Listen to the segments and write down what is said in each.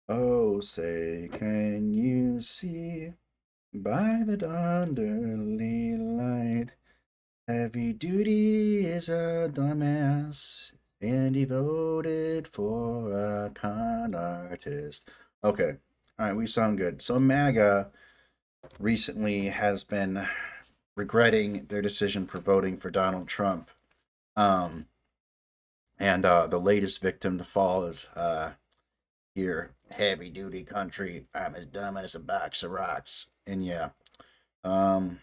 Oh, say, can you see by the dawn's early light? Heavy duty is a dumbass, and he voted for a con artist. Okay, all right, we sound good. So MAGA recently has been regretting their decision for voting for Donald Trump. Um, and the latest victim to fall is here, heavy duty country. I'm as dumb as a box of rocks. And yeah, um,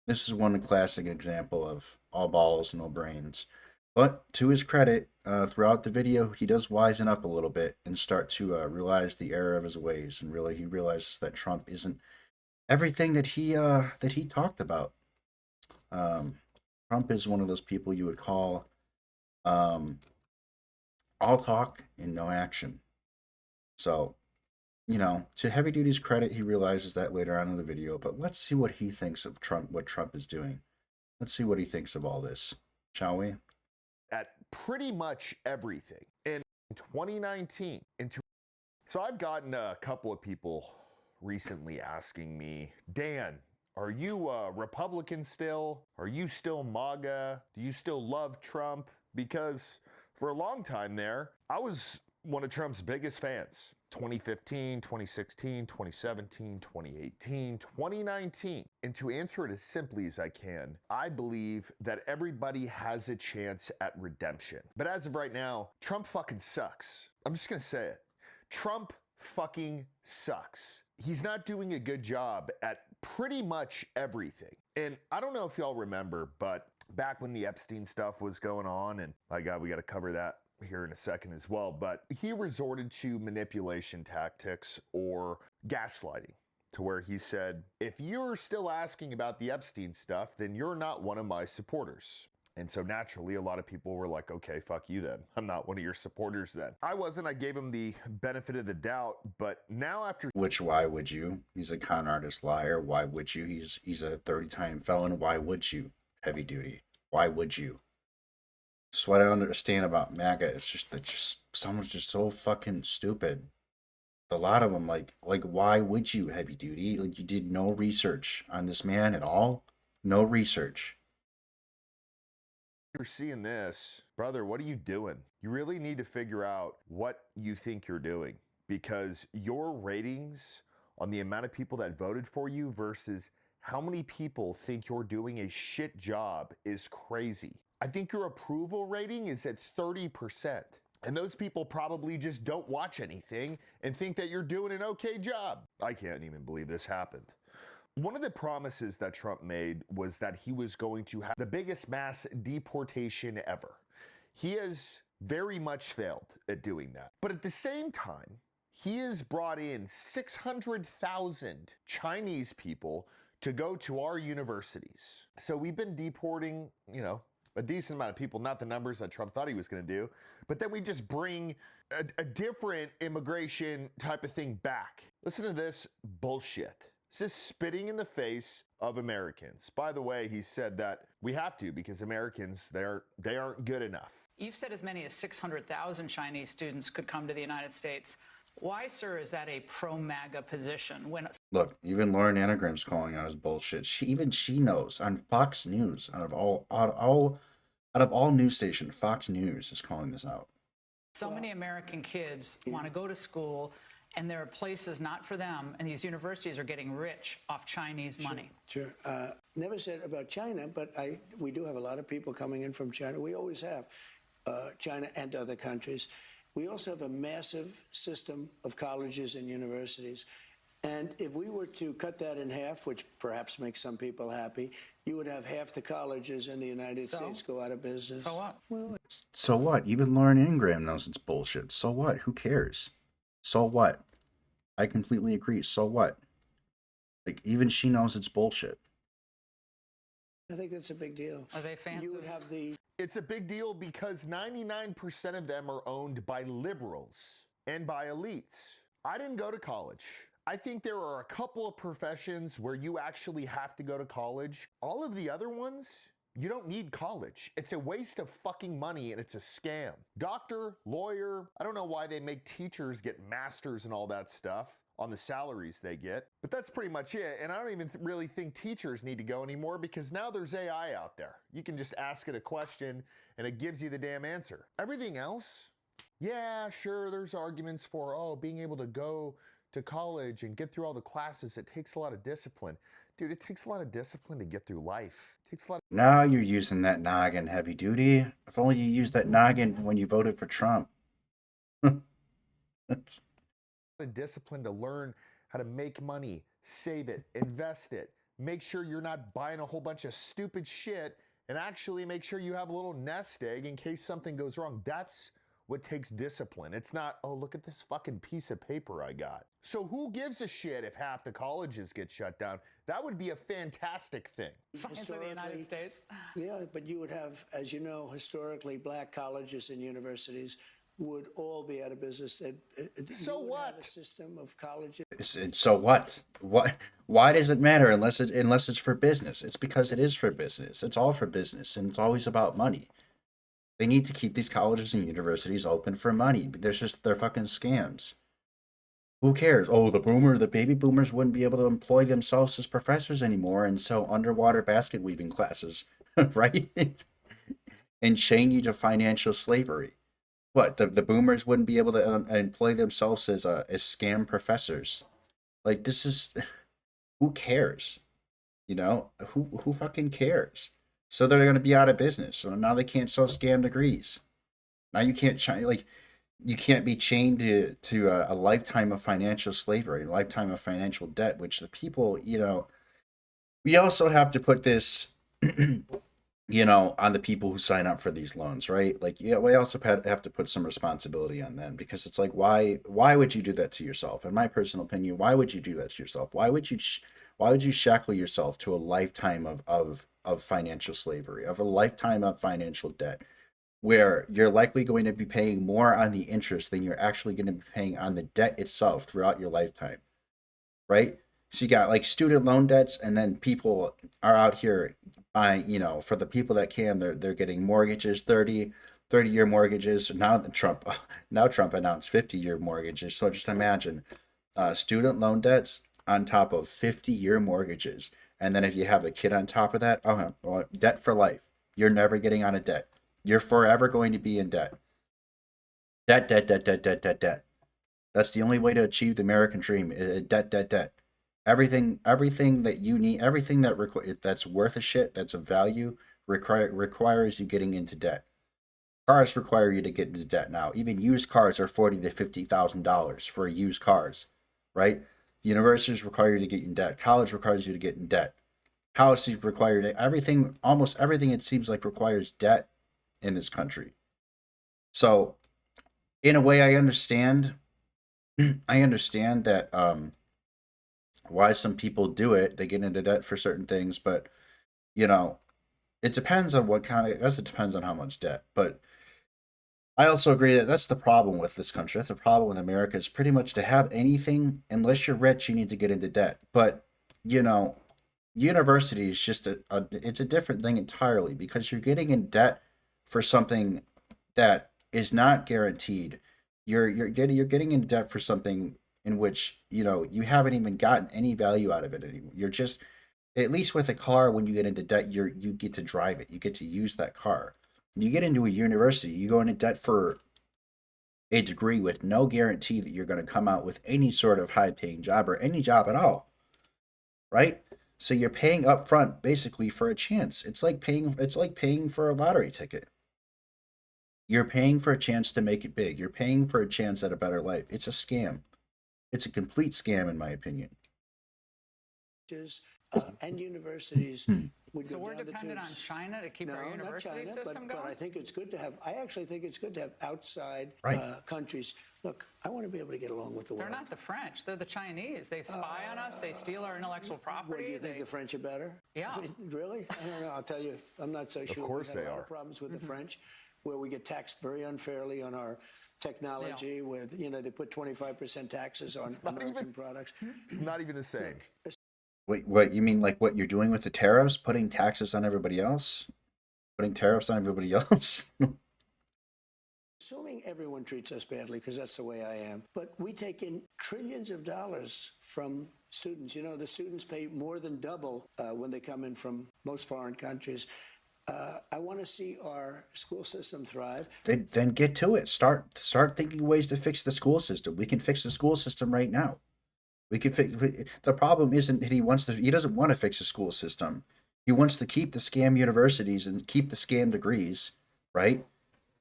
this is one classic example of all balls, no brains. But to his credit, throughout the video, he does wisen up a little bit and start to realize the error of his ways, and really he realizes that Trump isn't everything that he talked about. Um, Trump is one of those people you would call um, all talk and no action. So, to Heavy Duty's credit, he realizes that later on in the video. But let's see what he thinks of Trump, what Trump is doing. Let's see what he thinks of all this, shall we? At pretty much everything in 2019. So I've gotten a couple of people recently asking me, Dan, are you a Republican still? Are you still Maga? Do you still love Trump? Because for a long time there, I was one of Trump's biggest fans. 2015, 2016, 2017, 2018, 2019. And to answer it as simply as I can, I believe that everybody has a chance at redemption. But as of right now, Trump fucking sucks. I'm just gonna say it. Trump fucking sucks. He's not doing a good job at pretty much everything. And I don't know if y'all remember, but back when the Epstein stuff was going on, and we got to cover that here in a second as well, but he resorted to manipulation tactics or gaslighting, to where he said, if you're still asking about the Epstein stuff, then you're not one of my supporters. And so naturally, a lot of people were like, okay, fuck you then. I'm not one of your supporters then. I wasn't. I gave him the benefit of the doubt. But now after... Which, why would you? He's a con artist liar. Why would you? He's a 30-time felon. Why would you? Heavy Duty. Why would you? So what I understand about MAGA is just that someone's just so fucking stupid. A lot of them, like why would you, Heavy Duty? Like, you did no research on this man at all. No research. You're seeing this, brother, what are you doing? You really need to figure out what you think you're doing, because your ratings on the amount of people that voted for you versus how many people think you're doing a shit job is crazy. I think your approval rating is at 30%. And those people probably just don't watch anything and think that you're doing an okay job. I can't even believe this happened. One of the promises that Trump made was that he was going to have the biggest mass deportation ever. He has very much failed at doing that. But at the same time, he has brought in 600,000 Chinese people to go to our universities. So we've been deporting, a decent amount of people, not the numbers that Trump thought he was going to do, but then we just bring a different immigration type of thing back. Listen to this bullshit. This is spitting in the face of Americans. By the way, he said that we have to, because Americans, they aren't good enough. You've said as many as 600,000 Chinese students could come to the United States. Why, sir, is that a pro-MAGA position? Look, even Lauren Anagram's calling out his bullshit. She knows on Fox News, out of all news stations, Fox News is calling this out. So many American kids want to go to school, and there are places not for them, and these universities are getting rich off Chinese money. Sure. Never said about China, but we do have a lot of people coming in from China. We always have, China and other countries. We also have a massive system of colleges and universities. And if we were to cut that in half, which perhaps makes some people happy, you would have half the colleges in the United States go out of business. So what? Well, So what? Even Lauren Ingram knows it's bullshit. So what? Who cares? So what? I completely agree. So what? Like, even she knows it's bullshit. I think that's a big deal. Are they fans? You would have the... It's a big deal because 99% of them are owned by liberals and by elites. I didn't go to college. I think there are a couple of professions where you actually have to go to college. All of the other ones, You don't need college. It's a waste of fucking money and it's a scam. Doctor, lawyer, I don't know why they make teachers get masters and all that stuff on the salaries they get, but that's pretty much it. And I don't even really think teachers need to go anymore because now there's AI out there. You can just ask it a question and it gives you the damn answer. Everything else, yeah, sure, there's arguments for, oh, being able to go to college and get through all the classes. It takes a lot of discipline. Dude, it takes a lot of discipline to get through life. It takes a lot Now you're using that noggin heavy duty. If only you used that noggin when you voted for Trump. That's... of discipline to learn how to make money, save it, invest it, make sure you're not buying a whole bunch of stupid shit, and actually make sure you have a little nest egg in case something goes wrong. That's what takes discipline. It's not, oh, look at this fucking piece of paper I got. So who gives a shit if half the colleges get shut down? That would be a fantastic thing. Science of the United States. Yeah, but you would have, as you know, historically, black colleges and universities would all be out of business. So you would what? have a system of colleges. So what? Why does it matter unless it's for business? It's because it is for business. It's all for business, and it's always about money. They need to keep these colleges and universities open for money. They're fucking scams. Who cares? Oh, the baby boomers wouldn't be able to employ themselves as professors anymore and sell underwater basket weaving classes, right? And chain you to financial slavery. What, the boomers wouldn't be able to employ themselves as scam professors? Like, this is, who cares? You know, who fucking cares? So they're going to be out of business. So now they can't sell scam degrees. Now you can't you can't be chained to a lifetime of financial slavery, a lifetime of financial debt, which the people, you know, we also have to put this, you know, on the people who sign up for these loans, right? Like, yeah, we also have to put some responsibility on them, because it's like, why would you do that to yourself? In my personal opinion, why would you do that to yourself? Why would you shackle yourself to a lifetime of financial slavery, of a lifetime of financial debt, where you're likely going to be paying more on the interest than you're actually going to be paying on the debt itself throughout your lifetime, right? So you got like student loan debts, and then people are out here buying, you know, for the people that can, they're getting mortgages, 30-year mortgages. Now Trump announced 50-year mortgages. So just imagine student loan debts on top of 50-year mortgages. And then if you have a kid on top of that, oh, well, debt for life. You're never getting out of debt. You're forever going to be in debt. Debt. That's the only way to achieve the American dream. Debt. Everything that you need, everything that's worth a shit, that's of value, requires you getting into debt. Cars require you to get into debt now. Even used cars are $40,000 to $50,000 for used cars, right? Universities require you to get in debt. College requires you to get in debt. Houses require everything. Almost everything, it seems like, requires debt in this country. So, in a way, I understand. I understand that why some people do it. They get into debt for certain things, but you know, it depends on what kind. I guess it depends on how much debt. But I also agree that that's the problem with this country. That's the problem with America. Is pretty much to have anything, unless you're rich, you need to get into debt. But you know, university is just it's a different thing entirely, because you're getting in debt for something that is not guaranteed. You're getting in debt for something in which, you know, you haven't even gotten any value out of it anymore. You're just, at least with a car, when you get into debt, you get to drive it. You get to use that car. You get into a university, you go into debt for a degree with no guarantee that you're going to come out with any sort of high-paying job or any job at all, right? So you're paying up front basically for a chance. It's like paying for a lottery ticket. You're paying for a chance to make it big. You're paying for a chance at a better life. It's a scam. It's a complete scam, in my opinion. And universities would So go we're down the dependent on tubes. China to keep our No, not university China, system but going? I think it's good to have. I actually think it's good to have outside Right. countries. Look, I want to be able to get along with the They're world. not the French. They're the Chinese. They spy on us. They steal our intellectual property. What, do you think the French are better? Yeah. I mean, really? I don't know. I'll tell you, I'm not so sure. course We've had they a lot are. of problems with the French, where we get taxed very unfairly on our technology. With, you know, they put 25% taxes on American products. It's not even the same. Wait, what you mean? Like what you're doing with the tariffs, putting taxes on everybody else? putting tariffs on everybody else. Assuming everyone treats us badly, because that's the way I am, but we take in trillions of dollars from students. You know, the students pay more than double when they come in from most foreign countries. I want to see our school system thrive. Then get to it. Start thinking ways to fix the school system. We can fix the school system right now. We can fix. The problem isn't that he doesn't want to fix the school system. He wants to keep the scam universities and keep the scam degrees, right?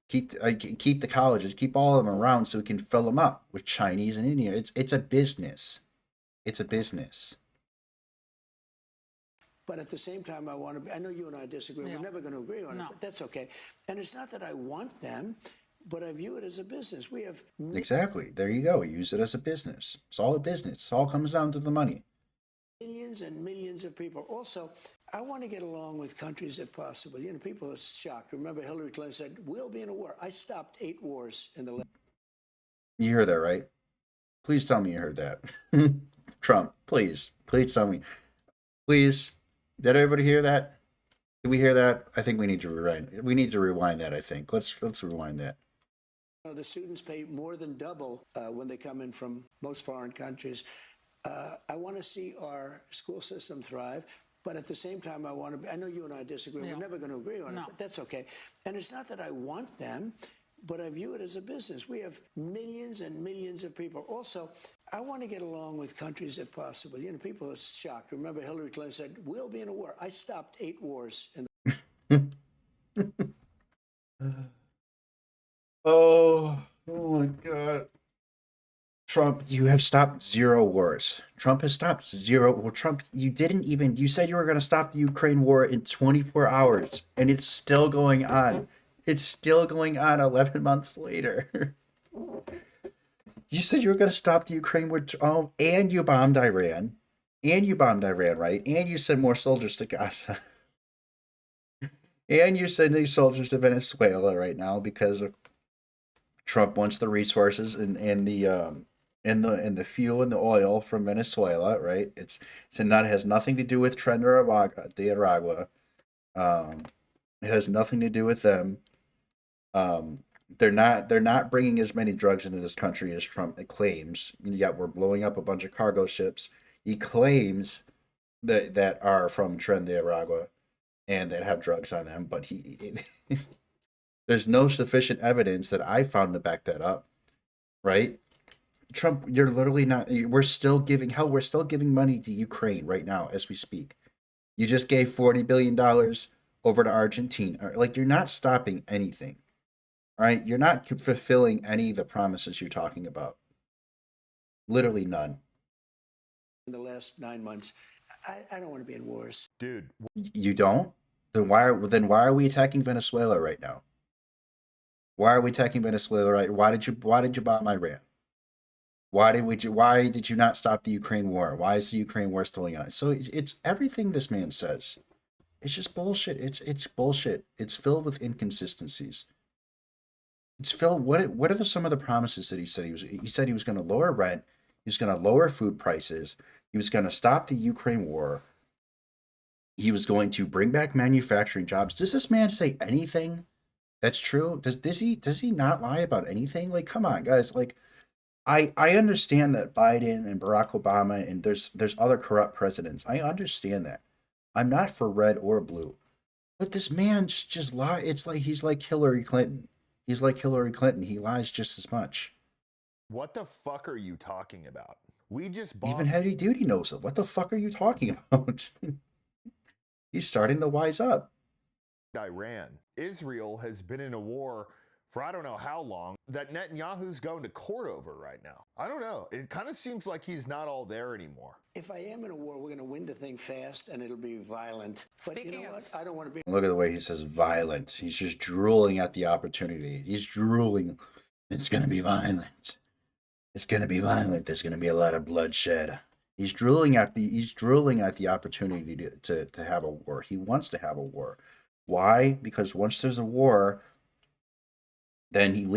Keep the colleges, keep all of them around so we can fill them up with Chinese and Indian. It's a business. It's a business. But at the same time, I know you and I disagree. Yeah. We're never going to agree on it, but that's okay. And it's not that I want them, but I view it as a business. We have Exactly. There you go. Use it as a business. It's all a business. It all comes down to the money. millions and millions of people. Also, I want to get along with countries if possible. You know, people are shocked. Remember, Hillary Clinton said, we'll be in a war. I stopped 8 wars in the last. You heard that, right? Please tell me you heard that. Trump, please tell me. Please. Did everybody hear that? Did we hear that? I think we need to rewind. We need to rewind that, I think. Let's rewind that. The students pay more than double when they come in from most foreign countries. I want to see our school system thrive. But at the same time, I know you and I disagree. Yeah. We're never going to agree on it, but that's okay. And it's not that I want them, but I view it as a business. We have millions and millions of people. Also, I want to get along with countries if possible. You know, people are shocked. Remember, Hillary Clinton said, we'll be in a war. I stopped 8 wars in the. Oh my God. Trump, you have stopped 0 wars. Trump has stopped 0. Well, Trump, you said you were going to stop the Ukraine war in 24 hours, and it's still going on. It's still going on 11 months later. You said you were going to stop the Ukraine war, and you bombed Iran. And you bombed Iran, right? And you sent more soldiers to Gaza. And you're sending soldiers to Venezuela right now because Trump wants the resources and the fuel and the oil from Venezuela, right? It has nothing to do with Tren de Aragua. It has nothing to do with them. They're not bringing as many drugs into this country as Trump claims. Yet we're blowing up a bunch of cargo ships. He claims that are from Tren de Aragua and that have drugs on them, but there's no sufficient evidence that I found to back that up, right? Trump, you're literally not. We're still giving money to Ukraine right now as we speak. You just gave $40 billion over to Argentina. Like, you're not stopping anything, right? You're not fulfilling any of the promises you're talking about. Literally none. In the last 9 months, I don't want to be in wars. Dude, You don't? Then why are we attacking Venezuela right now? Why are we attacking Venezuela right? Why did you bomb Iran? Why did you not stop the Ukraine war? Why is the Ukraine war still going on? So it's everything this man says. It's just bullshit. It's bullshit. It's filled with inconsistencies. It's filled. What are some of the promises that he said he was going to lower rent. He was going to lower food prices. He was going to stop the Ukraine war. He was going to bring back manufacturing jobs. Does this man say anything that's true? Does he not lie about anything? Like, come on, guys. Like, I understand that Biden and Barack Obama and there's other corrupt presidents. I understand that. I'm not for red or blue. But this man just lie. It's like he's like Hillary Clinton. He's like Hillary Clinton. He lies just as much. what the fuck are you talking about? We just Even bombed Heavy Duty knows it. What the fuck are you talking about? He's starting to wise up. Iran. Israel has been in a war for I don't know how long that Netanyahu's going to court over right now. I don't know. It kind of seems like he's not all there anymore. If I am in a war, we're going to win the thing fast, and it'll be violent. But you Speaking know of- what? I don't want to be. Look at the way he says violent. He's just drooling at the opportunity. He's drooling. It's going to be violent. It's going to be violent. There's going to be a lot of bloodshed. He's drooling at the opportunity to have a war. He wants to have a war. Why? Because once there's a war, then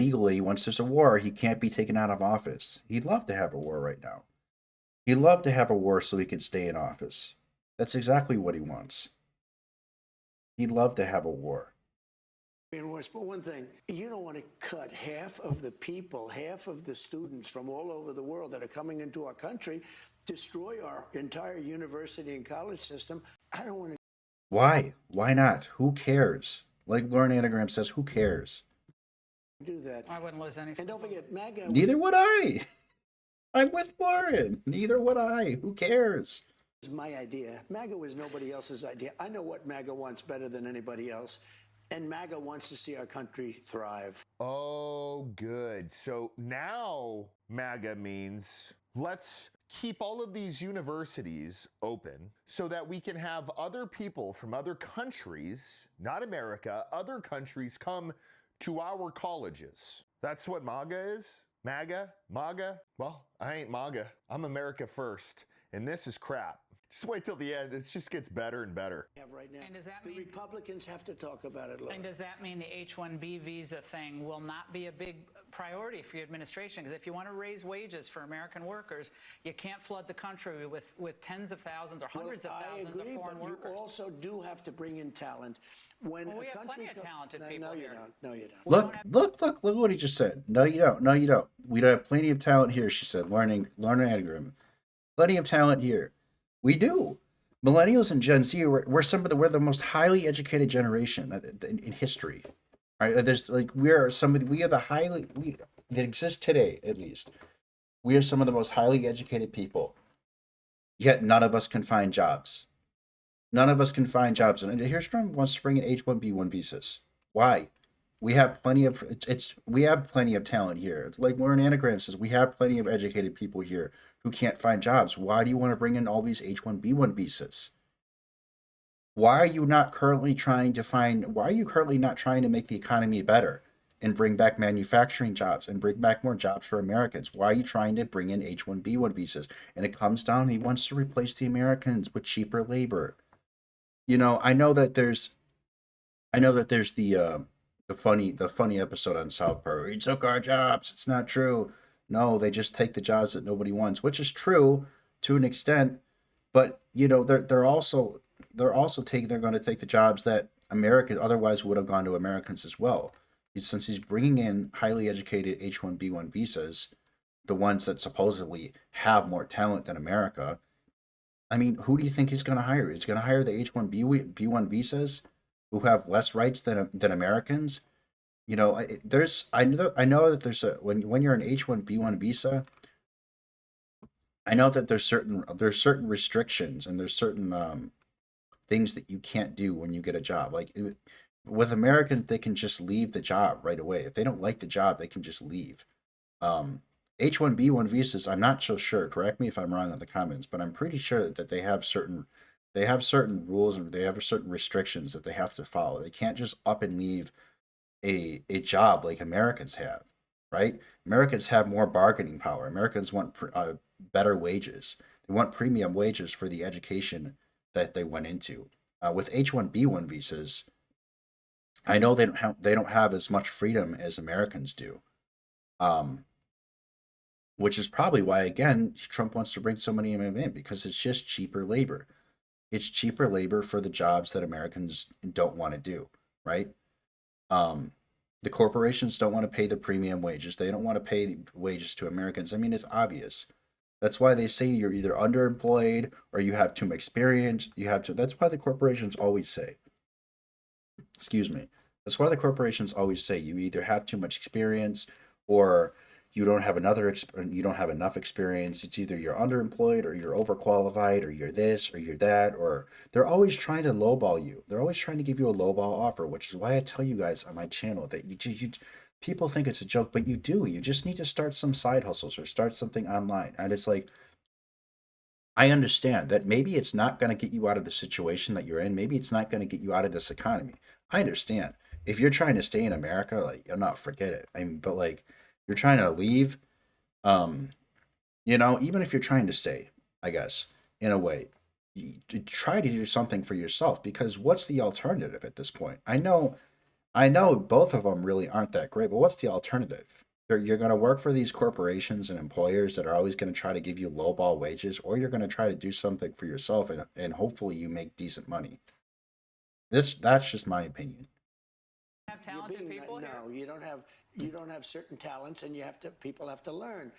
once there's a war, he can't be taken out of office. He'd love to have a war right now. He'd love to have a war so he could stay in office. That's exactly what he wants. He'd love to have a war. And worse, but one thing, you don't want to cut half of the people, half of the students from all over the world that are coming into our country, destroy our entire university and college system. I don't want to Why? Why not? Who cares? Like Lauren Anagram says, who cares? do that. I wouldn't lose any. And don't forget, MAGA Neither would I. I'm with Lauren. Neither would I. Who cares? was my idea. MAGA was nobody else's idea. I know what MAGA wants better than anybody else. And MAGA wants to see our country thrive. Oh, good. So now MAGA means let's keep all of these universities open so that we can have other people from other countries, not America, other countries come to our colleges. That's what MAGA is? MAGA? MAGA? Well, I ain't MAGA. I'm America first. And this is crap. Just wait till the end. It just gets better and better. Right now. And does that the mean- Republicans have to talk about it, Laura. And does that mean the H-1B visa thing will not be a big priority for your administration? Because if you want to raise wages for American workers, you can't flood the country with tens of thousands or hundreds of thousands I agree, of foreign but workers. You also do have to bring in talent. When Well, we a have country plenty of talented people no, you here. don't. No, you don't. Look what he just said. No, you don't. No, you don't. We have plenty of talent here, she said. Lauren Anagram. Plenty of talent here. We do. Millennials and Gen Z, we're the most highly educated generation in history. Right? There's like we are that exist today, at least. We are some of the most highly educated people. Yet none of us can find jobs. None of us can find jobs. And here's Trump wants to bring in H-1B1 visas. Why? We have plenty of we have plenty of talent here. It's like Lauren Anagram says, we have plenty of educated people here who can't find jobs. Why do you want to bring in all these H-1B1 visas? Why are you currently not trying to make the economy better and bring back manufacturing jobs and bring back more jobs for Americans? Why are you trying to bring in H-1B1 visas? And it comes down, he wants to replace the Americans with cheaper labor. You know, I know that there's the funny episode on South Park. He took our jobs. It's not true. No, they just take the jobs that nobody wants, which is true to an extent. But you know, they're going to take the jobs that Americans otherwise would have gone to Americans as well. Since he's bringing in highly educated H-1B1 visas, the ones that supposedly have more talent than America. I mean, who do you think he's going to hire? He's going to hire the H-1B1 visas who have less rights than Americans. You know, I know that there's when you're an H-1B1 visa, I know that there's certain restrictions and there's certain things that you can't do when you get a job. Like with Americans, they can just leave the job right away. If they don't like the job, they can just leave. H-1B1 visas, I'm not so sure. Correct me if I'm wrong in the comments, but I'm pretty sure that they have certain rules and they have certain restrictions that they have to follow. They can't just up and leave a job like Americans have, right? Americans have more bargaining power. Americans want better wages. They want premium wages for the education that they went into. With H-1B1 visas, I know they don't have as much freedom as Americans do. Which is probably why, again, Trump wants to bring so many of them in, because it's just cheaper labor. It's cheaper labor for the jobs that Americans don't want to do, right? The corporations don't want to pay the premium wages. They don't want to pay wages to Americans. I mean, it's obvious. That's why they say you're either underemployed or you have too much experience. That's why the corporations always say, excuse me. That's why the corporations always say you either have too much experience or you don't have enough experience. It's either you're underemployed or you're overqualified or you're this or you're that, or they're always trying to lowball you. They're always trying to give you a lowball offer, which is why I tell you guys on my channel that people think it's a joke, but you do. You just need to start some side hustles or start something online. And it's like, I understand that maybe it's not going to get you out of the situation that you're in. Maybe it's not going to get you out of this economy. I understand. If you're trying to stay in America, like, forget it. I mean, but like, you're trying to leave, even if you're trying to stay, I guess, in a way, you try to do something for yourself, because what's the alternative at this point? I know both of them really aren't that great, but what's the alternative? You're going to work for these corporations and employers that are always going to try to give you lowball wages, or you're going to try to do something for yourself and hopefully you make decent money. That's just my opinion. have talented people here? No, you don't have certain talents, and people have to learn.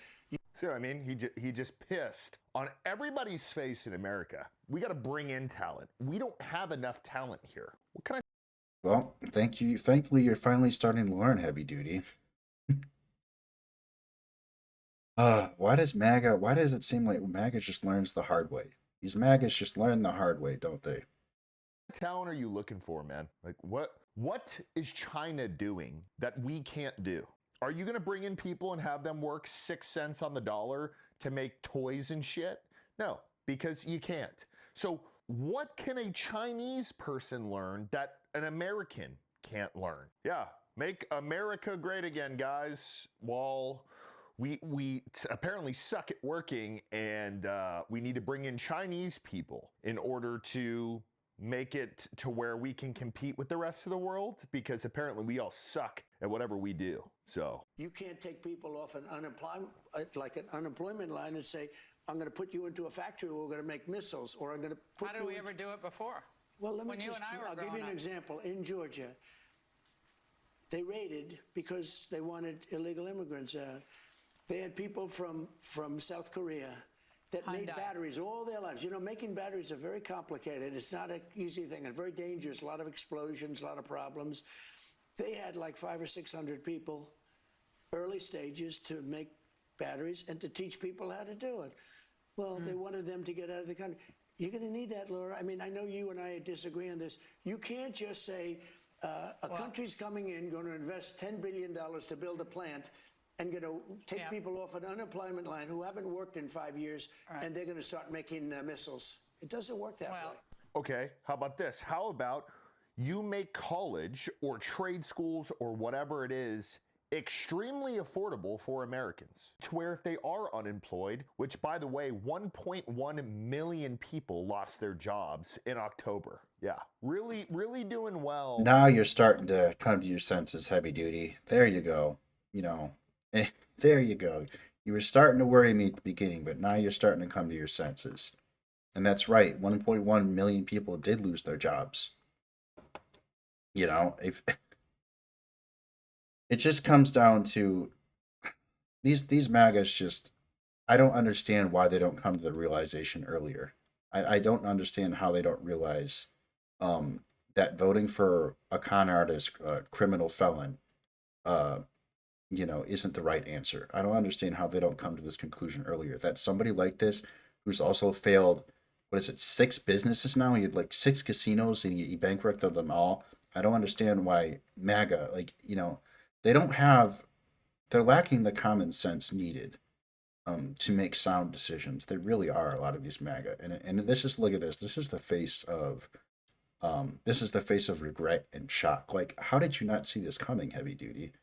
So, I mean, he just pissed on everybody's face in America. We got to bring in talent. We don't have enough talent here. What can I? Well, thank you. Thankfully, you're finally starting to learn heavy duty. Why does it seem like MAGA just learns the hard way? These MAGAs just learn the hard way, don't they? What talent are you looking for, man? Like, what is China doing that we can't do? Are you going to bring in people and have them work 6 cents on the dollar to make toys and shit? No, because you can't. So what can a Chinese person learn that an American can't learn? Yeah, make America great again, guys. While we apparently suck at working, and we need to bring in Chinese people in order to make it to where we can compete with the rest of the world, because apparently we all suck at whatever we do. So you can't take people off an unemployment line and say, I'm going to put you into a factory where we're going to make missiles, or I'm going to put How did we ever do it before? Well, When you and I were I'll give you an growing up. example. In Georgia, they raided because they wanted illegal immigrants out. They had people from South Korea that made Hyundai. batteries all their lives. You know, making batteries are very complicated. It's not an easy thing and very dangerous. A lot of explosions, a lot of problems. They had like 500 or 600 people, early stages, to make batteries and to teach people how to do it. Well, they wanted them to get out of the country. You're going to need that, Laura. I mean, I know you and I disagree on this. You can't just say a country's coming in, going to invest $10 billion to build a plant, and going to take people off an unemployment line who haven't worked in 5 years, and they're going to start making missiles. It doesn't work that way. okay, how about this? How about you make college or trade schools or whatever it is extremely affordable for Americans, to where if they are unemployed, which, by the way, 1.1 million people lost their jobs in October. Yeah, really doing well. Now you're starting to come to your senses, heavy duty. There you go. You know, there you go. You were starting to worry me at the beginning, but now you're starting to come to your senses. And that's right. 1.1 million people did lose their jobs. You know, if it just comes down to these MAGAs just, I don't understand why they don't come to the realization earlier. I don't understand how they don't realize that voting for a con artist, criminal felon, isn't the right answer. I don't understand how they don't come to this conclusion earlier. That somebody like this, who's also failed, 6 businesses now? He had like 6 casinos and he bankrupted them all. I don't understand why MAGA, they're lacking the common sense needed to make sound decisions. They really are, a lot of these MAGA. And this is, look at this. This is the face of regret and shock. Like, how did you not see this coming, heavy duty?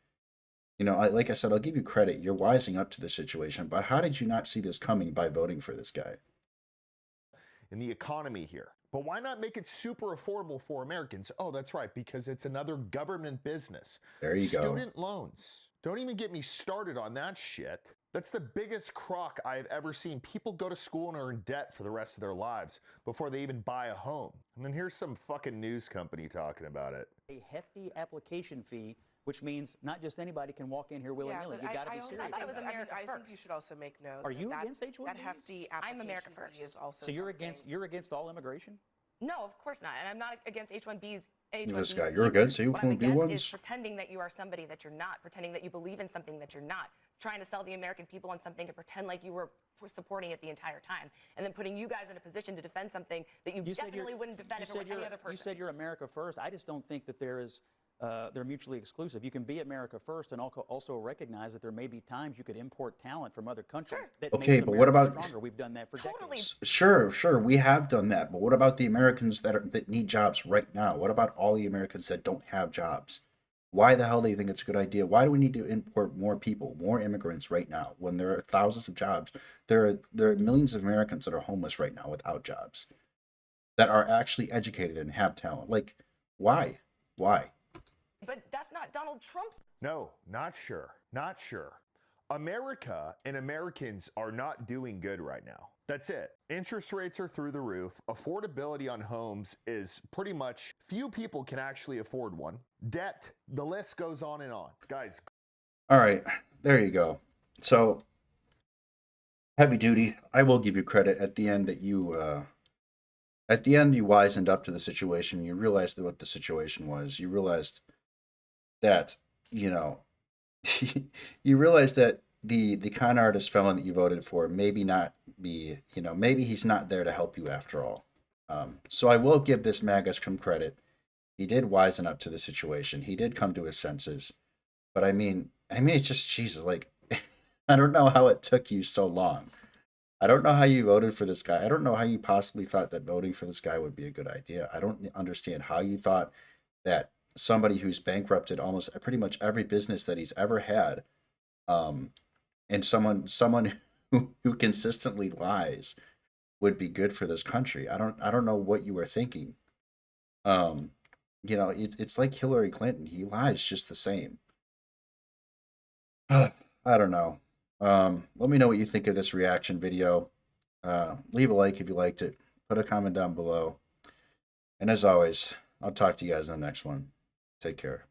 Like I said, I'll give you credit. You're wising up to the situation, but how did you not see this coming by voting for this guy? In the economy here. But why not make it super affordable for Americans? Oh, that's right, because it's another government business. There you go. Student loans. Don't even get me started on that shit. That's the biggest crock I've ever seen. People go to school and are in debt for the rest of their lives before they even buy a home. And then here's some fucking news company talking about it. A hefty application fee, which means not just anybody can walk in here willy-nilly. You got to be serious. I thought it was America I first. think you should also make note. Are you against H-1Bs? That hefty application I'm America fee first. is also So you're something- against all immigration? No, of course not. And I'm not against H-1Bs. This guy, you're against What I'm H-1B against ones? is pretending that you are somebody that you're not, pretending that you believe in something that you're not, trying to sell the American people on something and pretend like you were supporting it the entire time, and then putting you guys in a position to defend something that you definitely wouldn't defend if it were any other person. You said you're America first. I just don't think that they're mutually exclusive. You can be America first and also recognize that there may be times you could import talent from other countries. That Okay, makes but what America about- stronger. We've done that for decades. Sure, we have done that. But what about the Americans that need jobs right now? What about all the Americans that don't have jobs? Why the hell do you think it's a good idea? Why do we need to import more people, more immigrants right now when there are thousands of jobs? There are millions of Americans that are homeless right now without jobs, that are actually educated and have talent. Like, why? But that's not Donald Trump's. No, not sure. America and Americans are not doing good right now. That's it. Interest rates are through the roof. Affordability on homes is pretty much, few people can actually afford one. Debt, the list goes on and on. Guys. All right, there you go. So, heavy duty, I will give you credit at the end that you wisened up to the situation. You realized what the situation was. You realized that, you realized that the con artist felon that you voted for maybe not be, maybe he's not there to help you after all. So I will give this Maga some credit. He did wisen up to the situation. He did come to his senses. But I mean, it's just, Jesus, like, I don't know how it took you so long. I don't know how you voted for this guy. I don't know how you possibly thought that voting for this guy would be a good idea. I don't understand how you thought that somebody who's bankrupted almost pretty much every business that he's ever had, and someone who consistently lies would be good for this country. I don't know what you were thinking. It's like Hillary Clinton. He lies just the same. I don't know. Let me know what you think of this reaction video. Leave a like if you liked it. Put a comment down below. And as always, I'll talk to you guys in the next one. Take care.